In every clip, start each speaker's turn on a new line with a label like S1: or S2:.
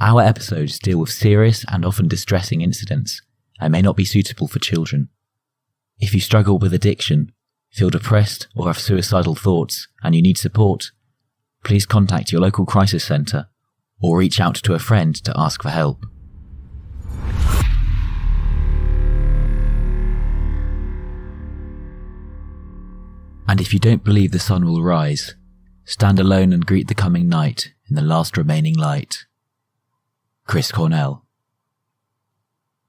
S1: Our episodes deal with serious and often distressing incidents and may not be suitable for children. If you struggle with addiction, feel depressed or have suicidal thoughts and you need support, please contact your local crisis centre or reach out to a friend to ask for help. And if you don't believe the sun will rise, stand alone and greet the coming night in the last remaining light. Chris Cornell.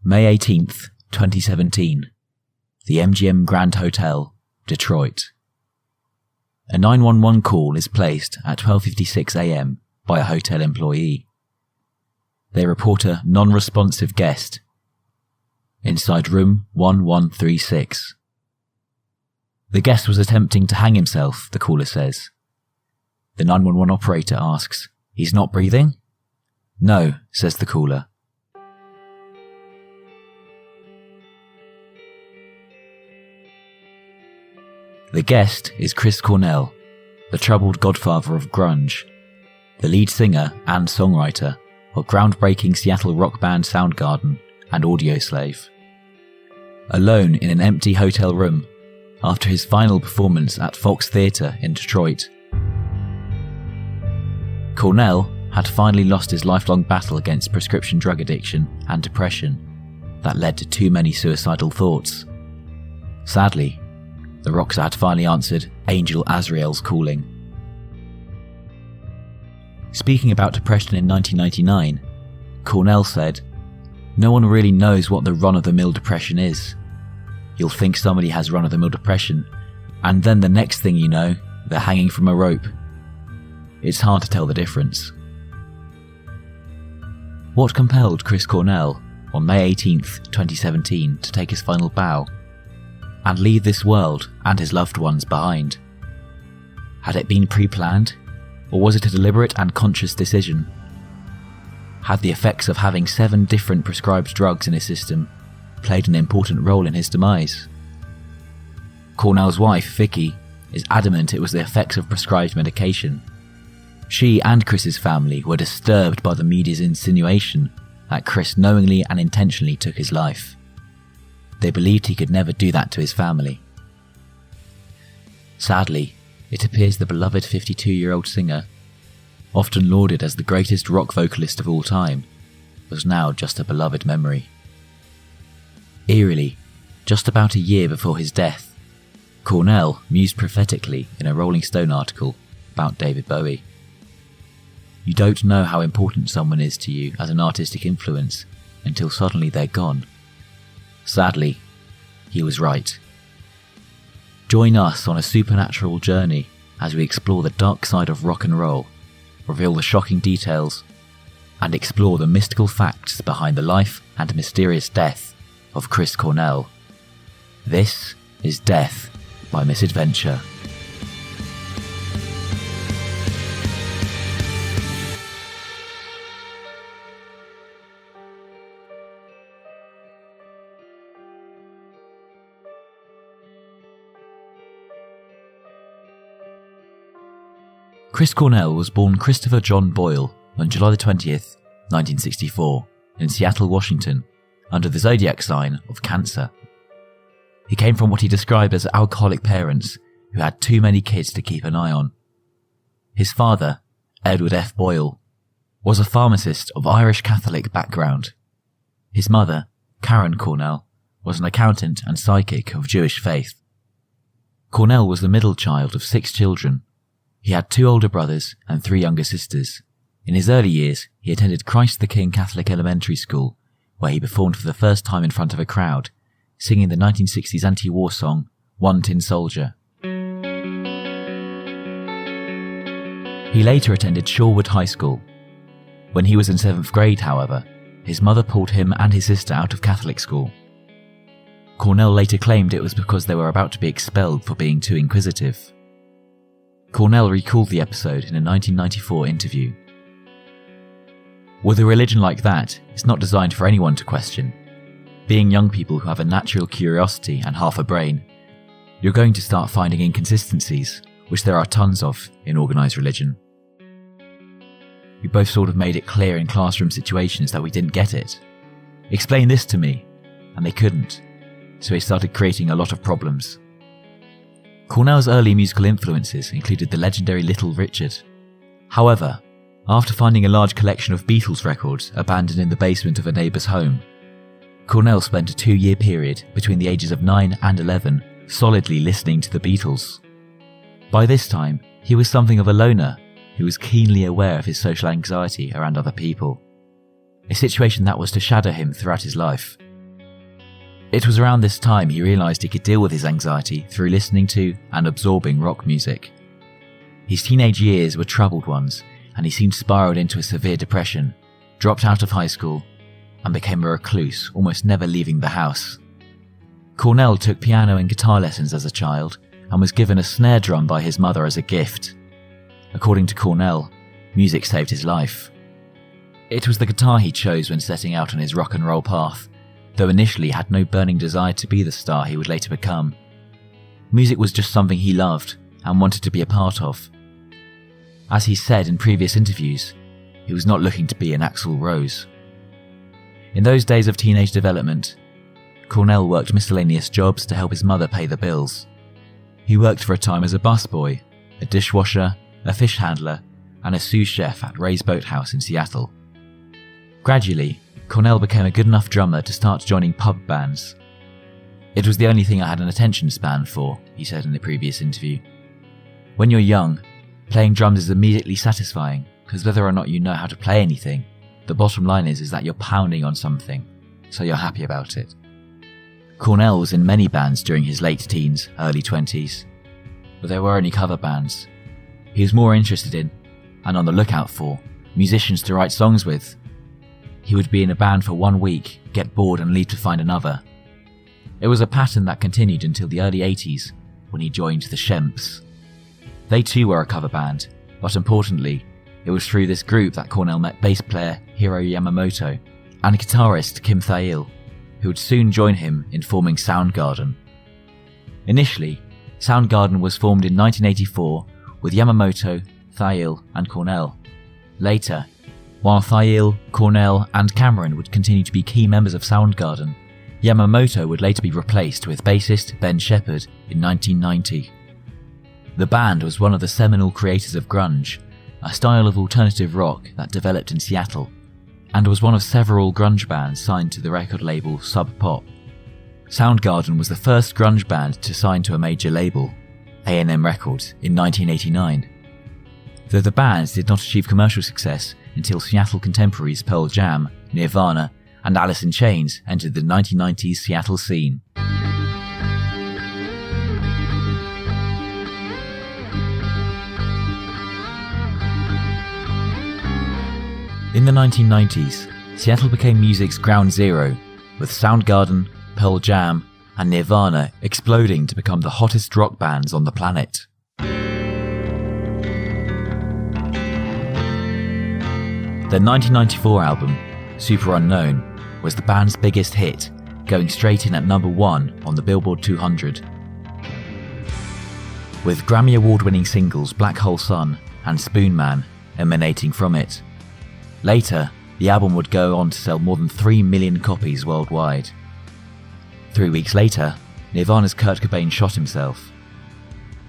S1: May 18th, 2017. The MGM Grand Hotel, Detroit. A 911 call is placed at 12:56 a.m. by a hotel employee. They report a non-responsive guest inside room 1136. The guest was attempting to hang himself, the caller says. The 911 operator asks, "He's not breathing?" "No," says the caller. The guest is Chris Cornell, the troubled godfather of grunge, the lead singer and songwriter of groundbreaking Seattle rock band Soundgarden and Audioslave. Alone in an empty hotel room after his final performance at Fox Theatre in Detroit, Cornell had finally lost his lifelong battle against prescription drug addiction and depression that led to too many suicidal thoughts. Sadly, the Rockstar had finally answered Angel Azrael's calling. Speaking about depression in 1999, Cornell said, "No one really knows what the run-of-the-mill depression is. You'll think somebody has run-of-the-mill depression, and then the next thing you know, they're hanging from a rope. It's hard to tell the difference." What compelled Chris Cornell on May 18th, 2017 to take his final bow and leave this world and his loved ones behind? Had it been pre-planned, or was it a deliberate and conscious decision? Had the effects of having 7 different prescribed drugs in his system played an important role in his demise? Cornell's wife, Vicky, is adamant it was the effects of prescribed medication. She and Chris's family were disturbed by the media's insinuation that Chris knowingly and intentionally took his life. They believed he could never do that to his family. Sadly, it appears the beloved 52-year-old singer, often lauded as the greatest rock vocalist of all time, was now just a beloved memory. Eerily, just about a year before his death, Cornell mused prophetically in a Rolling Stone article about David Bowie. You don't know how important someone is to you as an artistic influence until suddenly they're gone. Sadly, he was right. Join us on a supernatural journey as we explore the dark side of rock and roll, reveal the shocking details, and explore the mystical facts behind the life and mysterious death of Chris Cornell. This is Death by Misadventure. Chris Cornell was born Christopher John Boyle on July 20th, 1964, in Seattle, Washington, under the zodiac sign of Cancer. He came from what he described as alcoholic parents who had too many kids to keep an eye on. His father, Edward F. Boyle, was a pharmacist of Irish Catholic background. His mother, Karen Cornell, was an accountant and psychic of Jewish faith. Cornell was the middle child of 6 children. He had 2 older brothers and 3 younger sisters. In his early years, he attended Christ the King Catholic Elementary School, where he performed for the first time in front of a crowd, singing the 1960s anti-war song, One Tin Soldier. He later attended Shorewood High School. When he was in 7th grade, however, his mother pulled him and his sister out of Catholic school. Cornell later claimed it was because they were about to be expelled for being too inquisitive. Cornell recalled the episode in a 1994 interview. With a religion like that, it's not designed for anyone to question. Being young people who have a natural curiosity and half a brain, you're going to start finding inconsistencies, which there are tons of in organised religion. We both sort of made it clear in classroom situations that we didn't get it. Explain this to me, and they couldn't, so he started creating a lot of problems. Cornell's early musical influences included the legendary Little Richard. However, after finding a large collection of Beatles records abandoned in the basement of a neighbour's home, Cornell spent a 2-year period between the ages of 9 and 11 solidly listening to the Beatles. By this time, he was something of a loner who was keenly aware of his social anxiety around other people, a situation that was to shadow him throughout his life. It was around this time he realised he could deal with his anxiety through listening to and absorbing rock music. His teenage years were troubled ones, and he soon spiralled into a severe depression, dropped out of high school, and became a recluse, almost never leaving the house. Cornell took piano and guitar lessons as a child and was given a snare drum by his mother as a gift. According to Cornell, music saved his life. It was the guitar he chose when setting out on his rock and roll path, though initially had no burning desire to be the star he would later become. Music was just something he loved and wanted to be a part of. As he said in previous interviews, he was not looking to be an Axl Rose. In those days of teenage development, Cornell worked miscellaneous jobs to help his mother pay the bills. He worked for a time as a busboy, a dishwasher, a fish handler, and a sous chef at Ray's Boathouse in Seattle. Gradually, Cornell became a good enough drummer to start joining pub bands. It was the only thing I had an attention span for, he said in the previous interview. When you're young, playing drums is immediately satisfying, because whether or not you know how to play anything, the bottom line is that you're pounding on something, so you're happy about it. Cornell was in many bands during his late teens, early 20s, but there were only cover bands. He was more interested in, and on the lookout for, musicians to write songs with. He would be in a band for 1 week, get bored and leave to find another. It was a pattern that continued until the early 80s, when he joined the Shemps. They too were a cover band, but importantly, it was through this group that Cornell met bass player Hiro Yamamoto and guitarist Kim Thayil, who would soon join him in forming Soundgarden. Initially, Soundgarden was formed in 1984 with Yamamoto, Thayil and Cornell. Later, while Thayil, Cornell and Cameron would continue to be key members of Soundgarden, Yamamoto would later be replaced with bassist Ben Shepherd in 1990. The band was one of the seminal creators of grunge, a style of alternative rock that developed in Seattle, and was one of several grunge bands signed to the record label Sub Pop. Soundgarden was the first grunge band to sign to a major label, A&M Records, in 1989. Though the band did not achieve commercial success until Seattle contemporaries Pearl Jam, Nirvana, and Alice in Chains entered the 1990s Seattle scene. In the 1990s, Seattle became music's ground zero, with Soundgarden, Pearl Jam, and Nirvana exploding to become the hottest rock bands on the planet. Their 1994 album, Superunknown, was the band's biggest hit, going straight in at number 1 on the Billboard 200. With Grammy Award-winning singles Black Hole Sun and Spoon Man emanating from it. Later, the album would go on to sell more than 3 million copies worldwide. 3 weeks later, Nirvana's Kurt Cobain shot himself.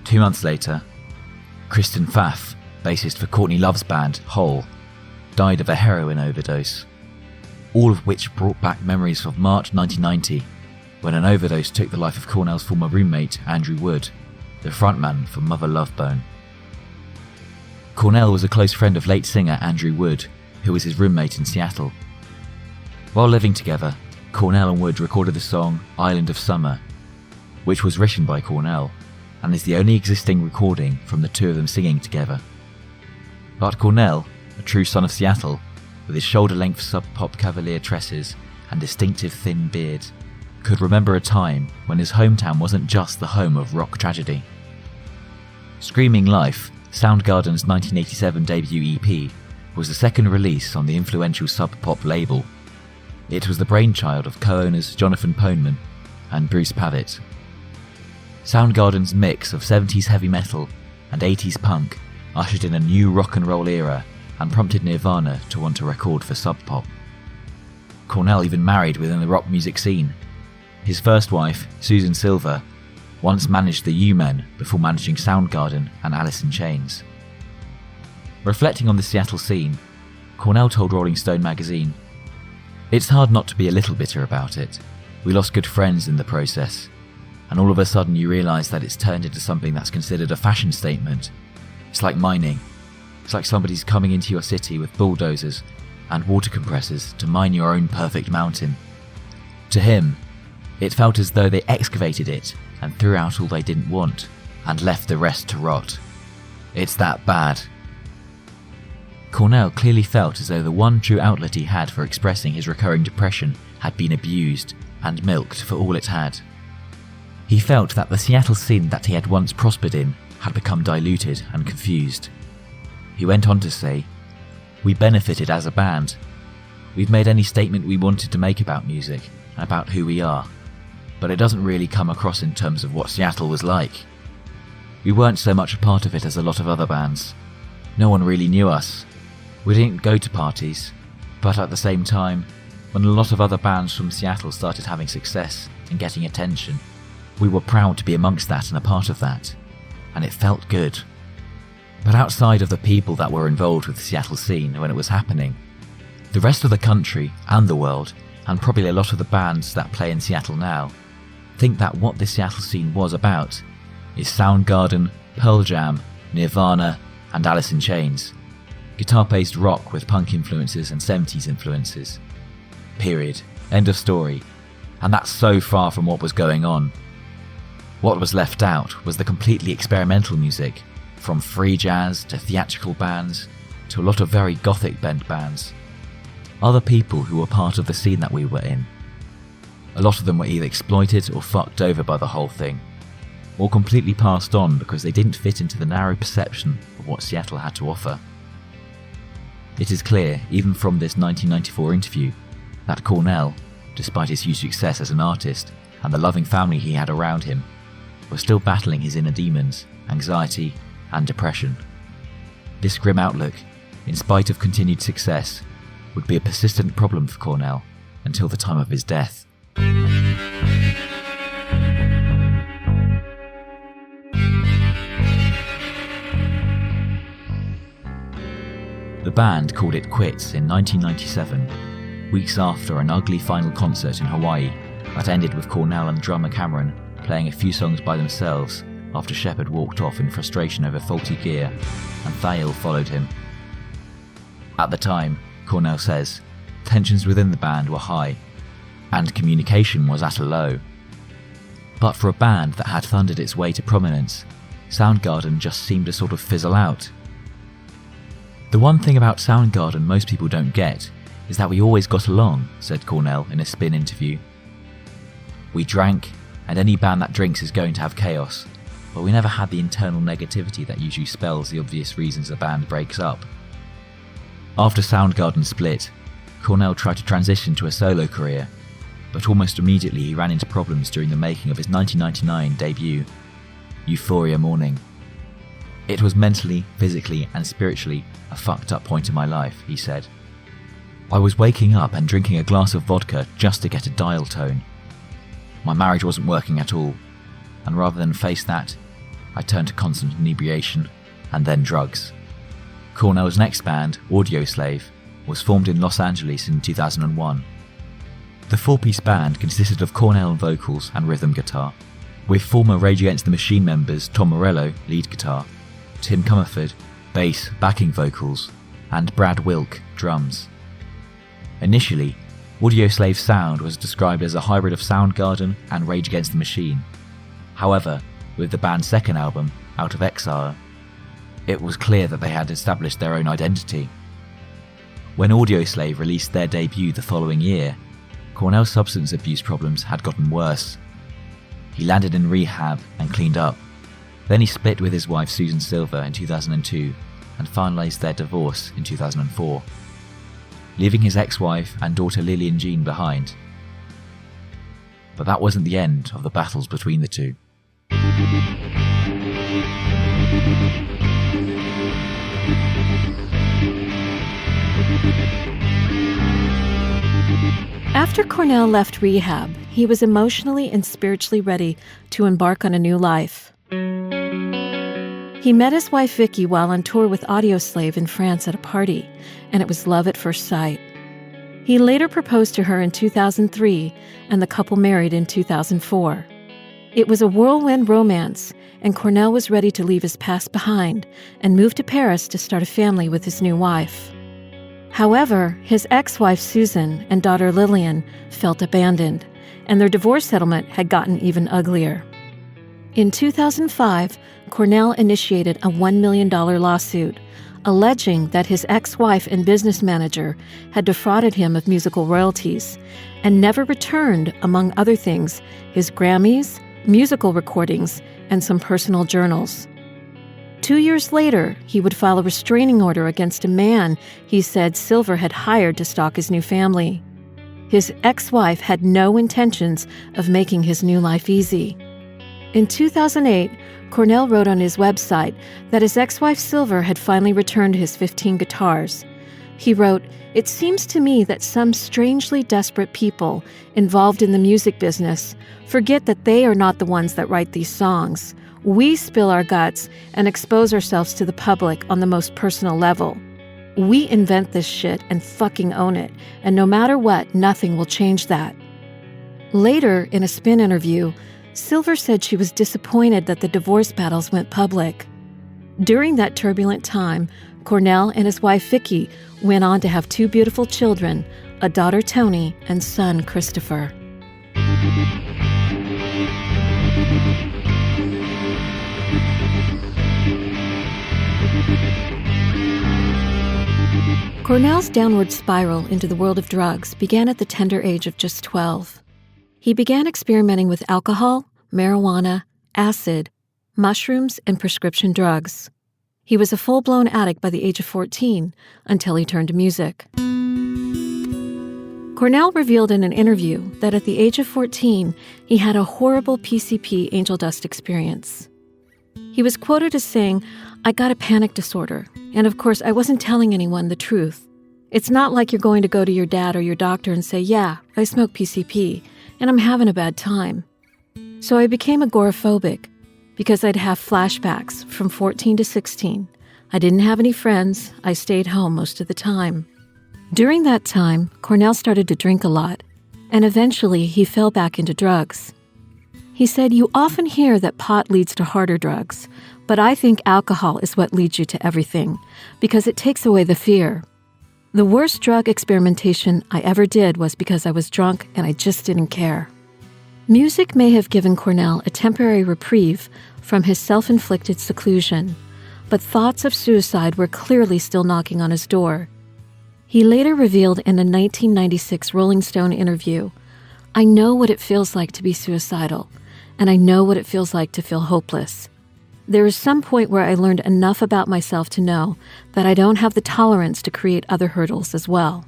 S1: 2 months later, Kristen Pfaff, bassist for Courtney Love's band, Hole, died of a heroin overdose, all of which brought back memories of March 1990, when an overdose took the life of Cornell's former roommate, Andrew Wood, the frontman for Mother Love Bone. Cornell was a close friend of late singer Andrew Wood, who was his roommate in Seattle. While living together, Cornell and Wood recorded the song Island of Summer, which was written by Cornell, and is the only existing recording from the two of them singing together. But Cornell, a true son of Seattle, with his shoulder-length sub-pop cavalier tresses and distinctive thin beard, could remember a time when his hometown wasn't just the home of rock tragedy. Screaming Life, Soundgarden's 1987 debut EP, was the second release on the influential sub-pop label. It was the brainchild of co-owners Jonathan Poneman and Bruce Pavitt. Soundgarden's mix of 70s heavy metal and 80s punk ushered in a new rock and roll era and prompted Nirvana to want to record for Sub Pop. Cornell even married within the rock music scene. His first wife, Susan Silver, once managed the U-Men before managing Soundgarden and Alice in Chains. Reflecting on the Seattle scene, Cornell told Rolling Stone magazine, "It's hard not to be a little bitter about it. We lost good friends in the process, and all of a sudden you realise that it's turned into something that's considered a fashion statement. It's like mining. It's like somebody's coming into your city with bulldozers and water compressors to mine your own perfect mountain. To him, it felt as though they excavated it and threw out all they didn't want and left the rest to rot. It's that bad." Cornell clearly felt as though the one true outlet he had for expressing his recurring depression had been abused and milked for all it had. He felt that the Seattle scene that he had once prospered in had become diluted and confused. He went on to say, "We benefited as a band. We've made any statement we wanted to make about music and about who we are, but it doesn't really come across in terms of what Seattle was like. We weren't so much a part of it as a lot of other bands. No one really knew us. We didn't go to parties, but at the same time, when a lot of other bands from Seattle started having success and getting attention, we were proud to be amongst that and a part of that, and it felt good. But outside of the people that were involved with the Seattle scene when it was happening, the rest of the country and the world, and probably a lot of the bands that play in Seattle now, think that what the Seattle scene was about is Soundgarden, Pearl Jam, Nirvana, and Alice in Chains. Guitar-based rock with punk influences and 70s influences. Period. End of story. And that's so far from what was going on. What was left out was the completely experimental music, from free jazz to theatrical bands, to a lot of very gothic bent bands. Other people who were part of the scene that we were in. A lot of them were either exploited or fucked over by the whole thing, or completely passed on because they didn't fit into the narrow perception of what Seattle had to offer. It is clear, even from this 1994 interview, that Cornell, despite his huge success as an artist and the loving family he had around him, was still battling his inner demons, anxiety, and depression. This grim outlook, in spite of continued success, would be a persistent problem for Cornell until the time of his death. The band called it quits in 1997, weeks after an ugly final concert in Hawaii that ended with Cornell and drummer Cameron playing a few songs by themselves after Shepard walked off in frustration over faulty gear and Thayil followed him. At the time, Cornell says, tensions within the band were high and communication was at a low. But for a band that had thundered its way to prominence, Soundgarden just seemed to sort of fizzle out. "The one thing about Soundgarden most people don't get is that we always got along," said Cornell in a Spin interview. "We drank, and any band that drinks is going to have chaos, but we never had the internal negativity that usually spells the obvious reasons a band breaks up." After Soundgarden split, Cornell tried to transition to a solo career, but almost immediately he ran into problems during the making of his 1999 debut, Euphoria Mourning. "It was mentally, physically, and spiritually a fucked up point in my life," he said. "I was waking up and drinking a glass of vodka just to get a dial tone. My marriage wasn't working at all, and rather than face that, I turned to constant inebriation and then drugs." Cornell's next band, Audioslave, was formed in Los Angeles in 2001. The four-piece band consisted of Cornell on vocals and rhythm guitar, with former Rage Against the Machine members Tom Morello, lead guitar, Tim Comerford, bass, backing vocals, and Brad Wilk, drums. Initially, Audioslave's sound was described as a hybrid of Soundgarden and Rage Against the Machine. However, with the band's second album, Out of Exile, it was clear that they had established their own identity. When Audioslave released their debut the following year, Cornell's substance abuse problems had gotten worse. He landed in rehab and cleaned up. Then he split with his wife Susan Silver in 2002 and finalised their divorce in 2004, leaving his ex-wife and daughter Lillian Jean behind. But that wasn't the end of the battles between the two.
S2: After Cornell left rehab, he was emotionally and spiritually ready to embark on a new life. He met his wife Vicky while on tour with Audioslave in France at a party, and it was love at first sight. He later proposed to her in 2003, and the couple married in 2004. It was a whirlwind romance, and Cornell was ready to leave his past behind and move to Paris to start a family with his new wife. However, his ex-wife Susan and daughter Lillian felt abandoned, and their divorce settlement had gotten even uglier. In 2005, Cornell initiated a $1 million lawsuit, alleging that his ex-wife and business manager had defrauded him of musical royalties and never returned, among other things, his Grammys, musical recordings, and some personal journals. 2 years later, he would file a restraining order against a man he said Silver had hired to stalk his new family. His ex-wife had no intentions of making his new life easy. In 2008, Cornell wrote on his website that his ex-wife Silver had finally returned his 15 guitars. He wrote, "It seems to me that some strangely desperate people involved in the music business forget that they are not the ones that write these songs. We spill our guts and expose ourselves to the public on the most personal level. We invent this shit and fucking own it, and no matter what, nothing will change that." Later, in a Spin interview, Silver said she was disappointed that the divorce battles went public. During that turbulent time, Cornell and his wife Vicky went on to have 2 beautiful children, a daughter Toni and son Christopher. Cornell's downward spiral into the world of drugs began at the tender age of just 12. He began experimenting with alcohol, marijuana, acid, mushrooms, and prescription drugs. He was a full-blown addict by the age of 14 until he turned to music. Cornell revealed in an interview that at the age of 14, he had a horrible PCP angel dust experience. He was quoted as saying, "I got a panic disorder, and of course I wasn't telling anyone the truth. It's not like you're going to go to your dad or your doctor and say, 'Yeah, I smoke PCP, and I'm having a bad time.' So I became agoraphobic because I'd have flashbacks from 14 to 16. I didn't have any friends. I stayed home most of the time." During that time, Cornell started to drink a lot, and eventually he fell back into drugs. He said, "You often hear that pot leads to harder drugs, but I think alcohol is what leads you to everything, because it takes away the fear. The worst drug experimentation I ever did was because I was drunk and I just didn't care." Music may have given Cornell a temporary reprieve from his self-inflicted seclusion, but thoughts of suicide were clearly still knocking on his door. He later revealed in a 1996 Rolling Stone interview, "I know what it feels like to be suicidal, and I know what it feels like to feel hopeless. There is some point where I learned enough about myself to know that I don't have the tolerance to create other hurdles as well."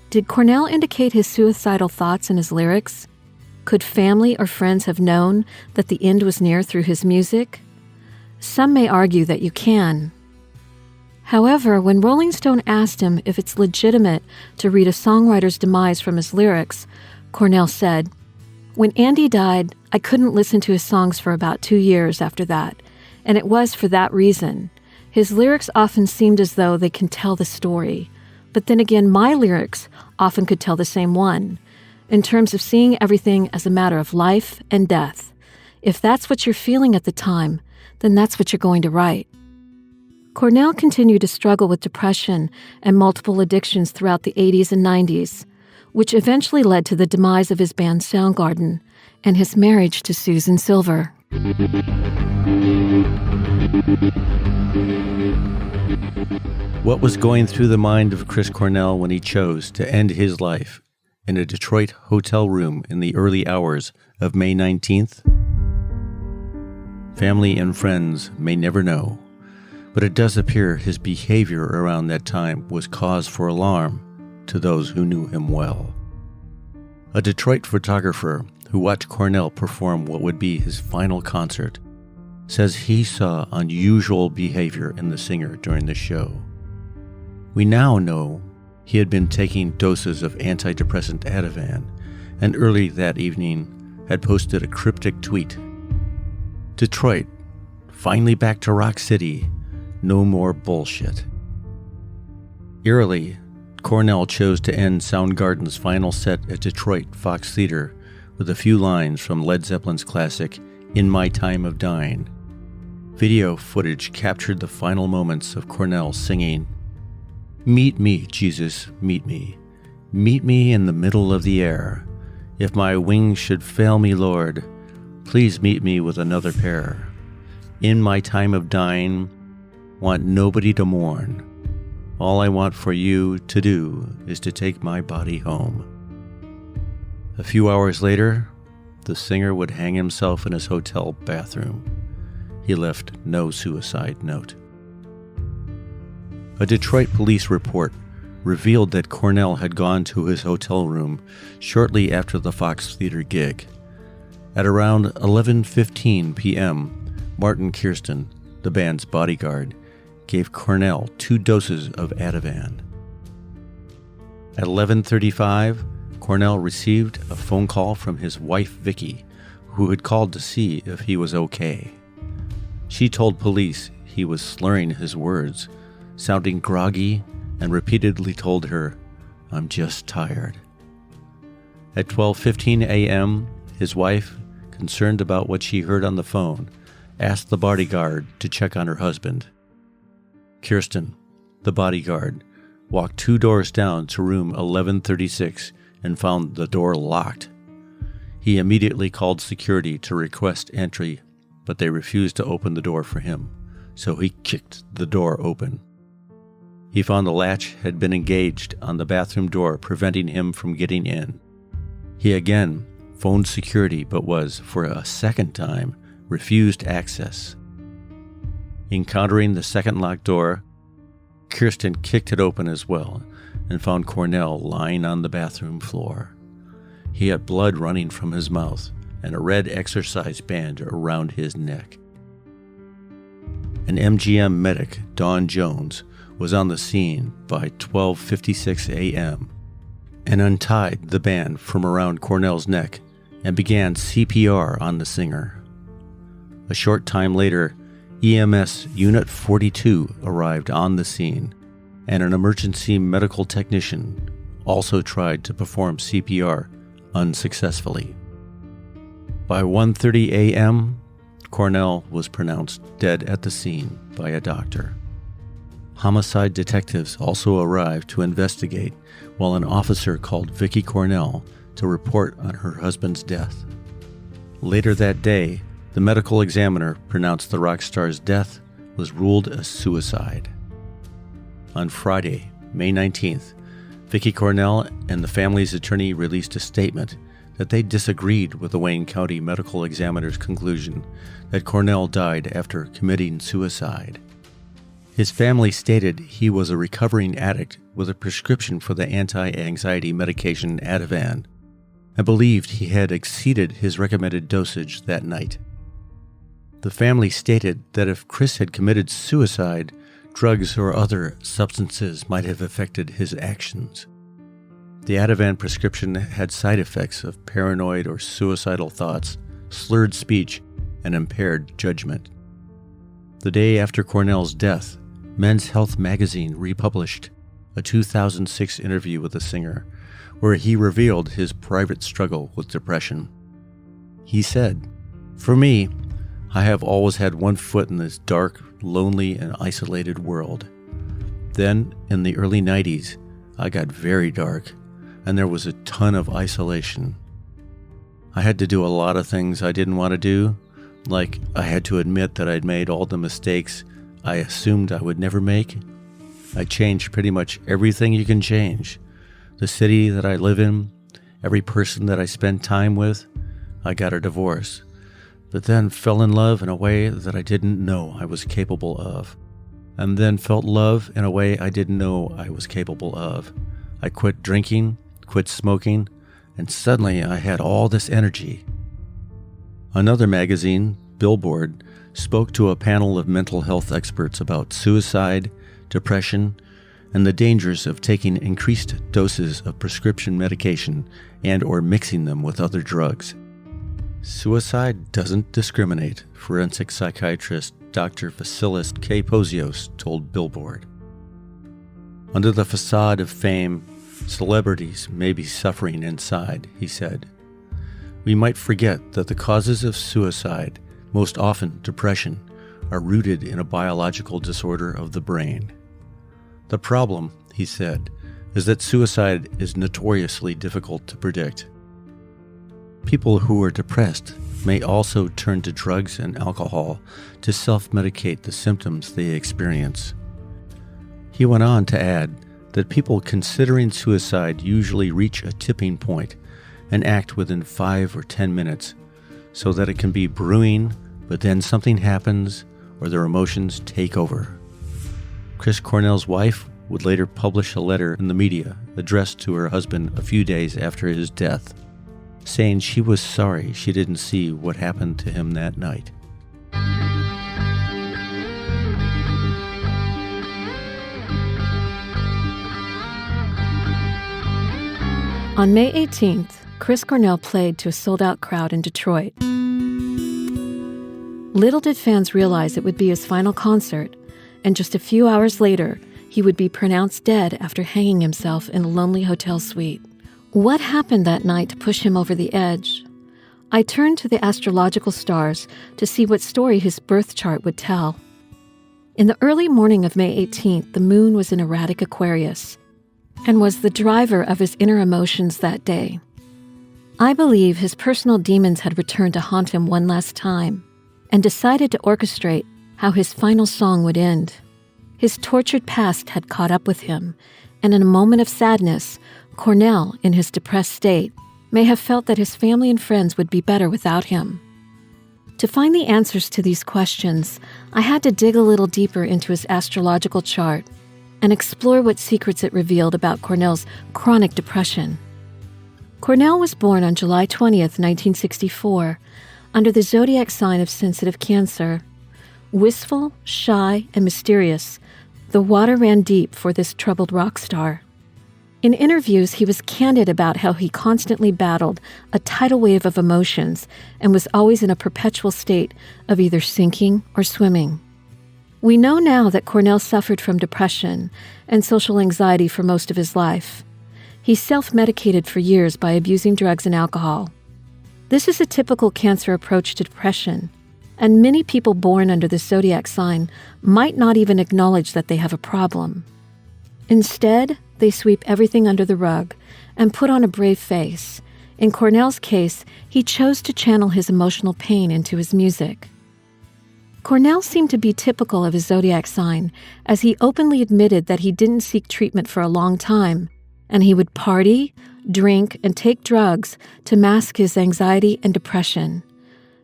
S2: Did Cornell indicate his suicidal thoughts in his lyrics? Could family or friends have known that the end was near through his music? Some may argue that you can. However, when Rolling Stone asked him if it's legitimate to read a songwriter's demise from his lyrics, Cornell said, "When Andy died, I couldn't listen to his songs for about 2 years after that, and it was for that reason. His lyrics often seemed as though they can tell the story, but then again, my lyrics often could tell the same one, in terms of seeing everything as a matter of life and death. If that's what you're feeling at the time, then that's what you're going to write." Cornell continued to struggle with depression and multiple addictions throughout the 80s and 90s, which eventually led to the demise of his band Soundgarden and his marriage to Susan Silver.
S3: What was going through the mind of Chris Cornell when he chose to end his life in a Detroit hotel room in the early hours of May 19th? Family and friends may never know, but it does appear his behavior around that time was cause for alarm to those who knew him well. A Detroit photographer who watched Cornell perform what would be his final concert says he saw unusual behavior in the singer during the show. We now know He had been taking doses of antidepressant Ativan, and early that evening had posted a cryptic tweet. Detroit, finally back to Rock City, no more bullshit. Eerily, Cornell chose to end Soundgarden's final set at Detroit Fox Theater with a few lines from Led Zeppelin's classic, In My Time of Dying. Video footage captured the final moments of Cornell singing, Meet me, Jesus, meet me. Meet me in the middle of the air. If my wings should fail me, Lord, please meet me with another pair. In my time of dying, want nobody to mourn. All I want for you to do is to take my body home. A few hours later, the singer would hang himself in his hotel bathroom. He left no suicide note. A Detroit police report revealed that Cornell had gone to his hotel room shortly after the Fox Theater gig. At around 11:15 p.m., Martin Kirsten, the band's bodyguard, gave Cornell 2 doses of Ativan. At 11:35, Cornell received a phone call from his wife Vicky, who had called to see if he was okay. She told police he was slurring his words, sounding groggy, and repeatedly told her, I'm just tired. At 12:15 a.m., his wife, concerned about what she heard on the phone, asked the bodyguard to check on her husband. Kirsten, the bodyguard, walked 2 doors down to room 1136 and found the door locked. He immediately called security to request entry, but they refused to open the door for him, so he kicked the door open. He found the latch had been engaged on the bathroom door, preventing him from getting in. He again phoned security, but was, for a second time, refused access. Encountering the second locked door, Kirsten kicked it open as well and found Cornell lying on the bathroom floor. He had blood running from his mouth and a red exercise band around his neck. An MGM medic, Don Jones, was on the scene by 12:56 a.m. and untied the band from around Cornell's neck and began CPR on the singer. A short time later, EMS Unit 42 arrived on the scene, and an emergency medical technician also tried to perform CPR unsuccessfully. By 1:30 a.m., Cornell was pronounced dead at the scene by a doctor. Homicide detectives also arrived to investigate, while an officer called Vicky Cornell to report on her husband's death. Later that day, the medical examiner pronounced the rock star's death was ruled a suicide. On Friday, May 19th, Vicky Cornell and the family's attorney released a statement that they disagreed with the Wayne County medical examiner's conclusion that Cornell died after committing suicide. His family stated he was a recovering addict with a prescription for the anti-anxiety medication Ativan, and believed he had exceeded his recommended dosage that night. The family stated that if Chris had committed suicide, drugs or other substances might have affected his actions. The Ativan prescription had side effects of paranoid or suicidal thoughts, slurred speech, and impaired judgment. The day after Cornell's death, Men's Health magazine republished a 2006 interview with the singer, where he revealed his private struggle with depression. He said, "For me, I have always had one foot in this dark, lonely, and isolated world. Then, in the early 90s, I got very dark, and there was a ton of isolation. I had to do a lot of things I didn't want to do, like I had to admit that I'd made all the mistakes I assumed I would never make. I changed pretty much everything you can change. The city that I live in, every person that I spend time with. I got a divorce, but then fell in love in a way that I didn't know I was capable of, and then felt love in a way I didn't know I was capable of. I quit drinking, quit smoking, and suddenly I had all this energy." Another magazine, Billboard, spoke to a panel of mental health experts about suicide, depression, and the dangers of taking increased doses of prescription medication and or mixing them with other drugs. Suicide doesn't discriminate, forensic psychiatrist Dr. Vasilis K. Pozios told Billboard. Under the facade of fame, celebrities may be suffering inside, he said. We might forget that the causes of suicide, most often depression, are rooted in a biological disorder of the brain. The problem, he said, is that suicide is notoriously difficult to predict. People who are depressed may also turn to drugs and alcohol to self-medicate the symptoms they experience. He went on to add that people considering suicide usually reach a tipping point and act within 5 or 10 minutes, so that it can be brewing, but then something happens or their emotions take over. Chris Cornell's wife would later publish a letter in the media addressed to her husband a few days after his death, saying she was sorry she didn't see what happened to him that night.
S2: On May 18th, Chris Cornell played to a sold-out crowd in Detroit. Little did fans realize it would be his final concert, and just a few hours later, he would be pronounced dead after hanging himself in a lonely hotel suite. What happened that night to push him over the edge? I turned to the astrological stars to see what story his birth chart would tell. In the early morning of May 18th, the moon was in erratic Aquarius and was the driver of his inner emotions that day. I believe his personal demons had returned to haunt him one last time and decided to orchestrate how his final song would end. His tortured past had caught up with him, and in a moment of sadness, Cornell, in his depressed state, may have felt that his family and friends would be better without him. To find the answers to these questions, I had to dig a little deeper into his astrological chart and explore what secrets it revealed about Cornell's chronic depression. Cornell was born on July 20th, 1964, under the zodiac sign of sensitive Cancer. Wistful, shy, and mysterious, the water ran deep for this troubled rock star. In interviews, he was candid about how he constantly battled a tidal wave of emotions and was always in a perpetual state of either sinking or swimming. We know now that Cornell suffered from depression and social anxiety for most of his life. He self-medicated for years by abusing drugs and alcohol. This is a typical Cancer approach to depression, and many people born under the zodiac sign might not even acknowledge that they have a problem. Instead, they sweep everything under the rug and put on a brave face. In Cornell's case, he chose to channel his emotional pain into his music. Cornell seemed to be typical of his zodiac sign, as he openly admitted that he didn't seek treatment for a long time, and he would party, drink, and take drugs to mask his anxiety and depression.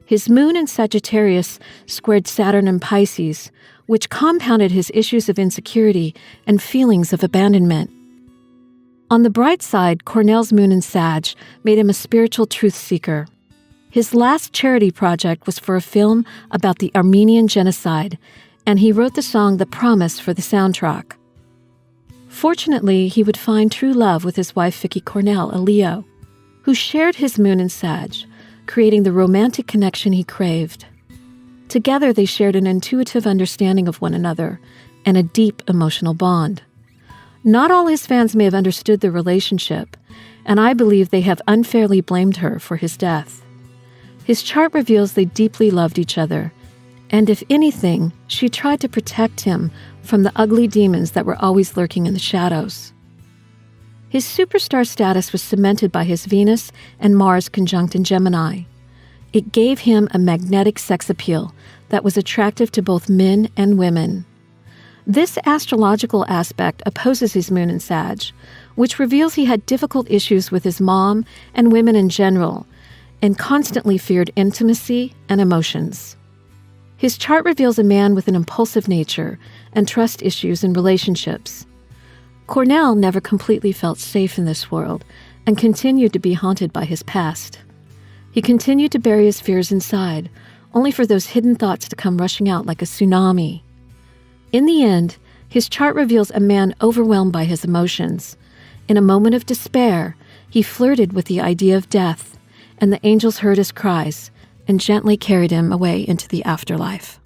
S2: His moon in Sagittarius squared Saturn in Pisces, which compounded his issues of insecurity and feelings of abandonment. On the bright side, Cornell's moon in Sag made him a spiritual truth seeker. His last charity project was for a film about the Armenian genocide, and he wrote the song The Promise for the soundtrack. Fortunately, he would find true love with his wife Vicky Cornell, a Leo, who shared his moon in Sag, creating the romantic connection he craved. Together, they shared an intuitive understanding of one another and a deep emotional bond. Not all his fans may have understood their relationship, and I believe they have unfairly blamed her for his death. His chart reveals they deeply loved each other, and if anything, she tried to protect him from the ugly demons that were always lurking in the shadows. His superstar status was cemented by his Venus and Mars conjunct in Gemini. It gave him a magnetic sex appeal that was attractive to both men and women. This astrological aspect opposes his moon in Sag, which reveals he had difficult issues with his mom and women in general, and constantly feared intimacy and emotions. His chart reveals a man with an impulsive nature and trust issues in relationships. Cornell never completely felt safe in this world and continued to be haunted by his past. He continued to bury his fears inside, only for those hidden thoughts to come rushing out like a tsunami. In the end, His chart reveals a man overwhelmed by his emotions. In a moment of despair, he flirted with the idea of death, and the angels heard his cries and gently carried him away into the afterlife.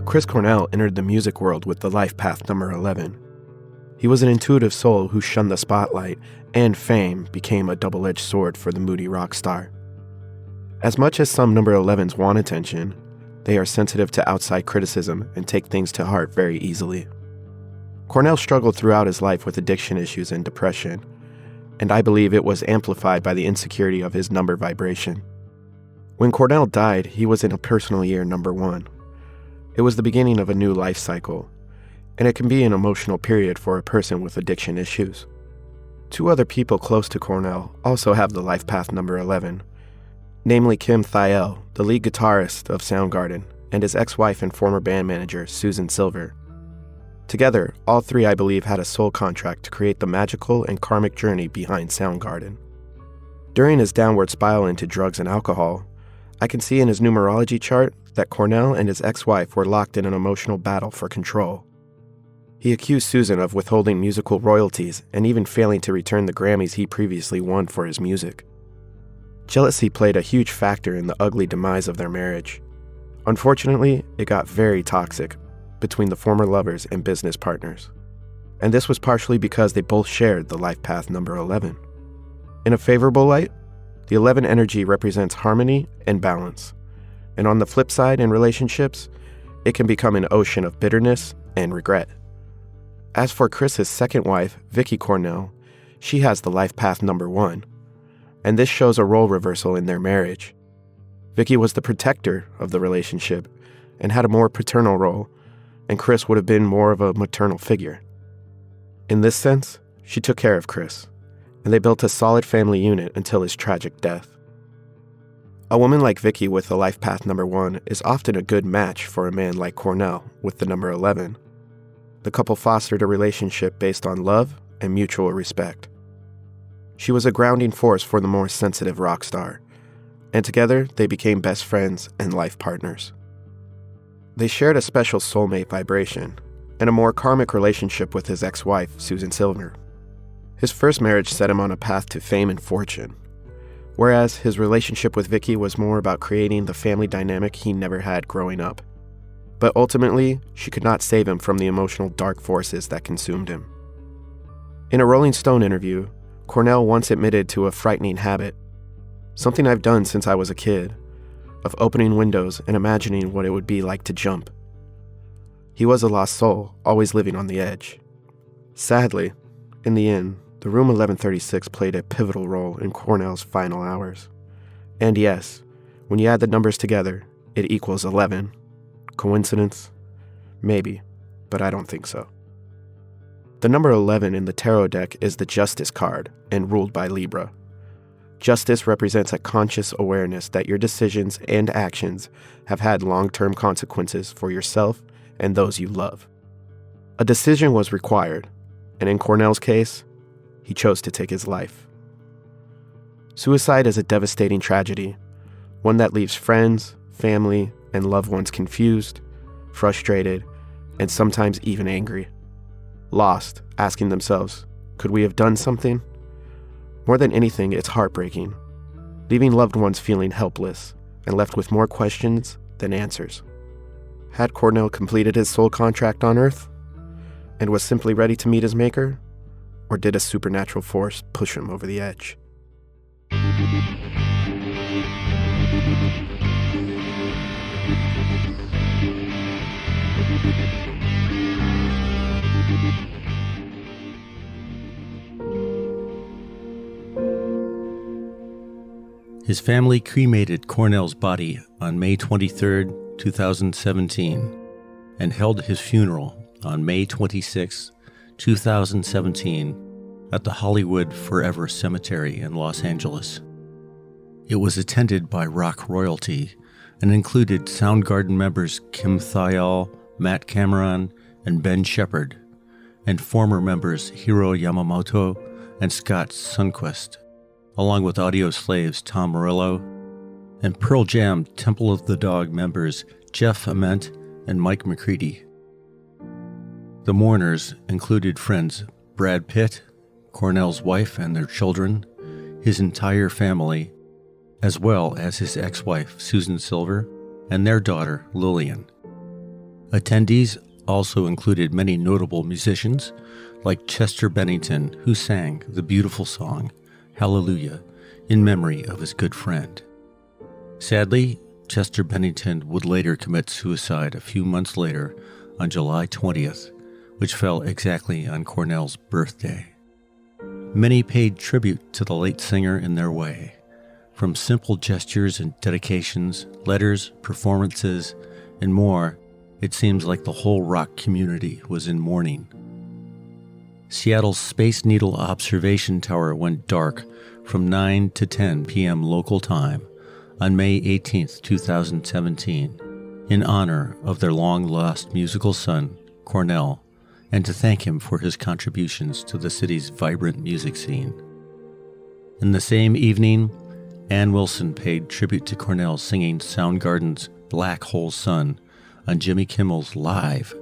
S4: Chris Cornell entered the music world with the life path number 11. He was an intuitive soul who shunned the spotlight, and fame became a double-edged sword for the moody rock star. As much as some number 11s want attention, they are sensitive to outside criticism and take things to heart very easily. Cornell struggled throughout his life with addiction issues and depression, and I believe it was amplified by the insecurity of his number vibration. When Cornell died, he was in a personal year number 1. It was the beginning of a new life cycle, and it can be an emotional period for a person with addiction issues. 2 other people close to Cornell also have the life path number 11, namely Kim Thayil, the lead guitarist of Soundgarden, and his ex-wife and former band manager, Susan Silver. Together, all 3, I believe, had a soul contract to create the magical and karmic journey behind Soundgarden. During his downward spiral into drugs and alcohol, I can see in his numerology chart that Cornell and his ex-wife were locked in an emotional battle for control. He accused Susan of withholding musical royalties and even failing to return the Grammys he previously won for his music. Jealousy played a huge factor in the ugly demise of their marriage. Unfortunately, it got very toxic between the former lovers and business partners. And this was partially because they both shared the life path number 11. In a favorable light, the 11 energy represents harmony and balance. And on the flip side, in relationships, it can become an ocean of bitterness and regret. As for Chris's second wife, Vicky Cornell, she has the life path number 1, and this shows a role reversal in their marriage. Vicky was the protector of the relationship and had a more paternal role, and Chris would have been more of a maternal figure. In this sense, she took care of Chris, and they built a solid family unit until his tragic death. A woman like Vicky with the life path number 1 is often a good match for a man like Cornell with the number 11. The couple fostered a relationship based on love and mutual respect. She was a grounding force for the more sensitive rock star, and together they became best friends and life partners. They shared a special soulmate vibration and a more karmic relationship with his ex-wife, Susan Silver. His first marriage set him on a path to fame and fortune, whereas his relationship with Vicky was more about creating the family dynamic he never had growing up. But ultimately, she could not save him from the emotional dark forces that consumed him. In a Rolling Stone interview, Cornell once admitted to a frightening habit, something I've done since I was a kid, of opening windows and imagining what it would be like to jump. He was a lost soul, always living on the edge. Sadly, in the end, the Room 1136 played a pivotal role in Cornell's final hours. And yes, when you add the numbers together, it equals 11. Coincidence? Maybe, but I don't think so. The number 11 in the tarot deck is the Justice card and ruled by Libra. Justice represents a conscious awareness that your decisions and actions have had long-term consequences for yourself and those you love. A decision was required, and in Cornell's case, he chose to take his life. Suicide is a devastating tragedy, one that leaves friends, family, and loved ones confused, frustrated, and sometimes even angry. Lost, asking themselves, could we have done something? More than anything, it's heartbreaking, leaving loved ones feeling helpless and left with more questions than answers. Had Cornell completed his soul contract on Earth and was simply ready to meet his maker, or did a supernatural force push him over the edge?
S3: His family cremated Cornell's body on May 23, 2017, and held his funeral on May 26, 2017, at the Hollywood Forever Cemetery in Los Angeles. It was attended by rock royalty and included Soundgarden members Kim Thayil, Matt Cameron, and Ben Shepherd, and former members Hiro Yamamoto and Scott Sundquist, along with Audioslave's Tom Morello, and Pearl Jam Temple of the Dog members Jeff Ament and Mike McCready. The mourners included friends Brad Pitt, Cornell's wife and their children, his entire family, as well as his ex-wife Susan Silver and their daughter Lillian. Attendees also included many notable musicians like Chester Bennington, who sang the beautiful song Hallelujah in memory of his good friend. Sadly, Chester Bennington would later commit suicide a few months later on July 20th, which fell exactly on Cornell's birthday. Many paid tribute to the late singer in their way, from simple gestures and dedications, letters, performances, and more. It seems like the whole rock community was in mourning. Seattle's Space Needle Observation Tower went dark from 9 to 10 p.m. local time on May 18, 2017, in honor of their long-lost musical son, Cornell, and to thank him for his contributions to the city's vibrant music scene. In the same evening, Ann Wilson paid tribute to Cornell singing Soundgarden's Black Hole Sun on Jimmy Kimmel's Live.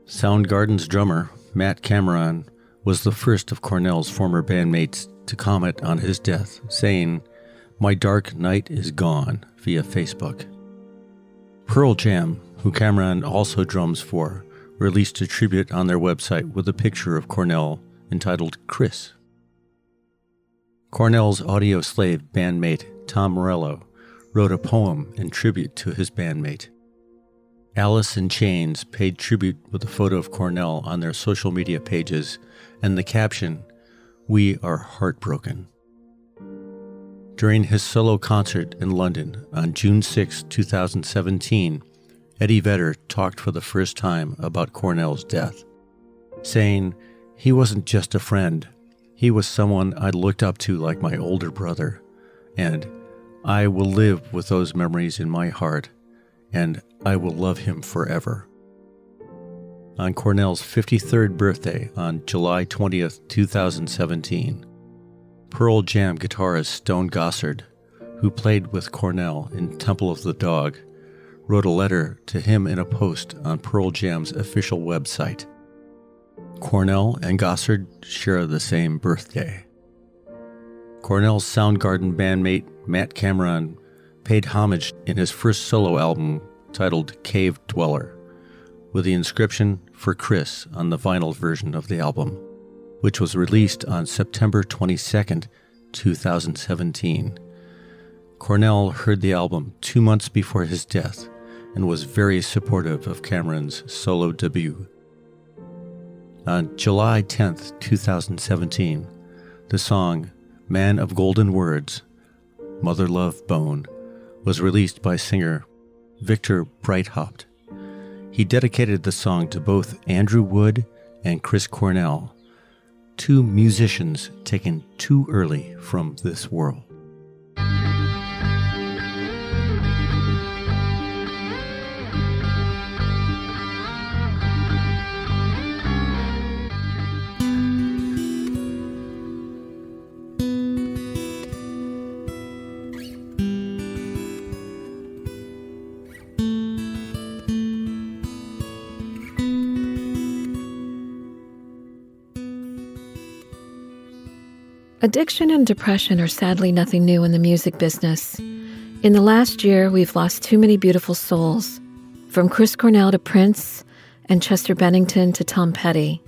S3: Soundgarden's drummer, Matt Cameron, was the first of Cornell's former bandmates to comment on his death, saying, "My dark night is gone," via Facebook. Pearl Jam, who Cameron also drums for, released a tribute on their website with a picture of Cornell entitled Chris. Cornell's Audioslave bandmate Tom Morello wrote a poem in tribute to his bandmate. Alice in Chains paid tribute with a photo of Cornell on their social media pages and the caption, "We are heartbroken." During his solo concert in London on June 6, 2017, Eddie Vedder talked for the first time about Cornell's death, saying, "He wasn't just a friend. He was someone I looked up to like my older brother, and I will live with those memories in my heart, and I will love him forever." On Cornell's 53rd birthday on July 20th, 2017, Pearl Jam guitarist Stone Gossard, who played with Cornell in Temple of the Dog, wrote a letter to him in a post on Pearl Jam's official website. Cornell and Gossard share the same birthday. Cornell's Soundgarden bandmate Matt Cameron paid homage in his first solo album titled Cave Dweller, with the inscription "For Chris" on the vinyl version of the album, which was released on September 22, 2017. Cornell heard the album 2 months before his death and was very supportive of Cameron's solo debut. On July 10, 2017, the song Man of Golden Words, Mother Love Bone, was released by singer Victor Breithaupt. He dedicated the song to both Andrew Wood and Chris Cornell, two musicians taken too early from this world.
S2: Addiction and depression are sadly nothing new in the music business. In the last year, we've lost too many beautiful souls, from Chris Cornell to Prince, and Chester Bennington to Tom Petty.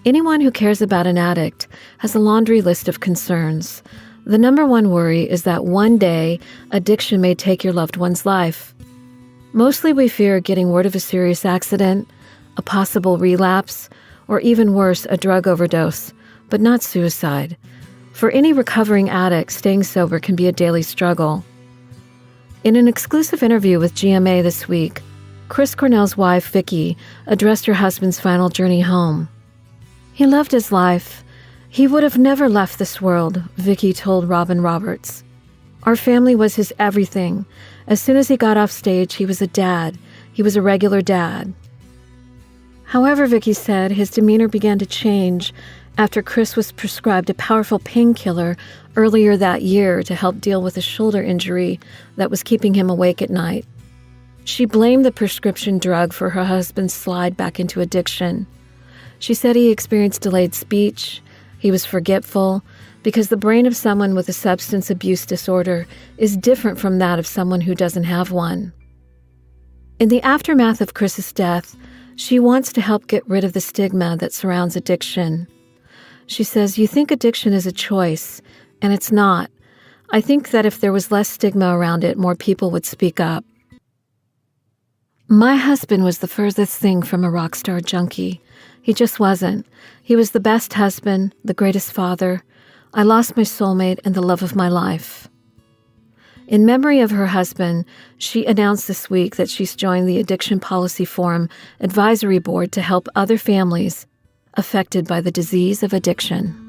S2: Anyone who cares about an addict has a laundry list of concerns. The number one worry is that one day, addiction may take your loved one's life. Mostly we fear getting word of a serious accident, a possible relapse, or even worse, a drug overdose, but not suicide. For any recovering addict, staying sober can be a daily struggle. In an exclusive interview with GMA this week, Chris Cornell's wife, Vicky, addressed her husband's final journey home. "He loved his life. He would have never left this world," Vicky told Robin Roberts. "Our family was his everything. As soon as he got off stage, he was a dad. He was a regular dad." However, Vicky said his demeanor began to change after Chris was prescribed a powerful painkiller earlier that year to help deal with a shoulder injury that was keeping him awake at night. She blamed the prescription drug for her husband's slide back into addiction. She said he experienced delayed speech, he was forgetful, because the brain of someone with a substance abuse disorder is different from that of someone who doesn't have one. In the aftermath of Chris's death, she wants to help get rid of the stigma that surrounds addiction. She says, "You think addiction is a choice, and it's not. I think that if there was less stigma around it, more people would speak up." My husband was the furthest thing from a rock star junkie. He just wasn't. He was the best husband, the greatest father. I lost my soulmate and the love of my life. In memory of her husband, she announced this week that she's joined the Addiction Policy Forum Advisory Board to help other families affected by the disease of addiction.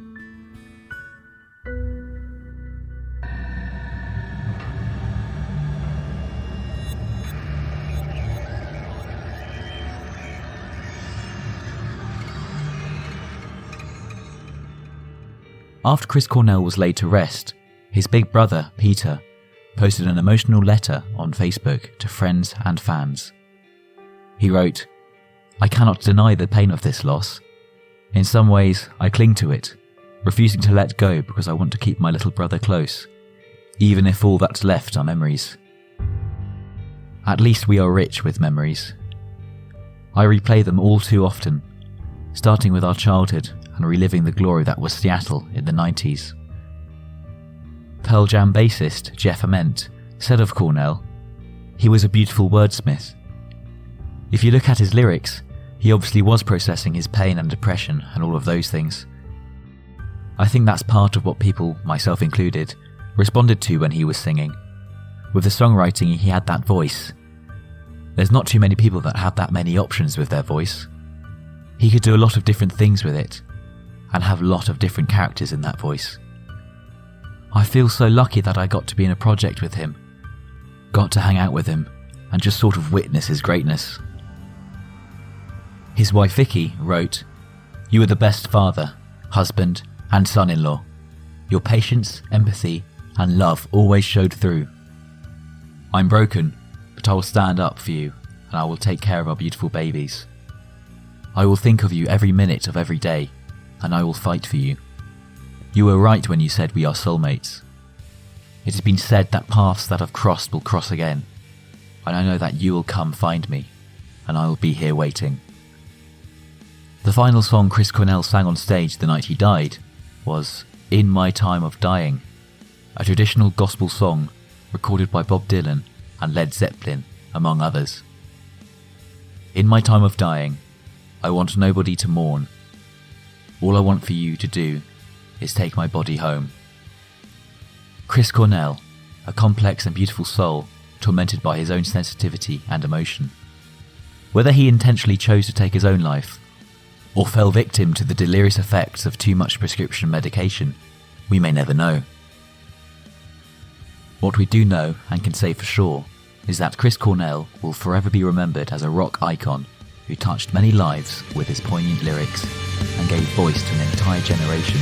S1: After Chris Cornell was laid to rest, his big brother, Peter, posted an emotional letter on Facebook to friends and fans. He wrote, "I cannot deny the pain of this loss. In some ways, I cling to it, refusing to let go because I want to keep my little brother close, even if all that's left are memories. At least we are rich with memories. I replay them all too often, starting with our childhood and reliving the glory that was Seattle in the 90s. Pearl Jam bassist Jeff Ament said of Cornell, "He was a beautiful wordsmith. If you look at his lyrics, he obviously was processing his pain and depression and all of those things. I think that's part of what people, myself included, responded to when he was singing. With the songwriting, he had that voice. There's not too many people that have that many options with their voice. He could do a lot of different things with it, and have a lot of different characters in that voice. I feel so lucky that I got to be in a project with him, got to hang out with him, and just sort of witness his greatness." His wife Vicky wrote, "You were the best father, husband, and son-in-law. Your patience, empathy, and love always showed through. I'm broken, but I will stand up for you, and I will take care of our beautiful babies. I will think of you every minute of every day, and I will fight for you. You were right when you said we are soulmates. It has been said that paths that have crossed will cross again, and I know that you will come find me, and I will be here waiting." The final song Chris Cornell sang on stage the night he died was "In My Time of Dying," a traditional gospel song recorded by Bob Dylan and Led Zeppelin, among others. "In my time of dying, I want nobody to mourn. All I want for you to do is take my body home." Chris Cornell, a complex and beautiful soul tormented by his own sensitivity and emotion. Whether he intentionally chose to take his own life, or fell victim to the delirious effects of too much prescription medication, we may never know. What we do know and can say for sure is that Chris Cornell will forever be remembered as a rock icon who touched many lives with his poignant lyrics and gave voice to an entire generation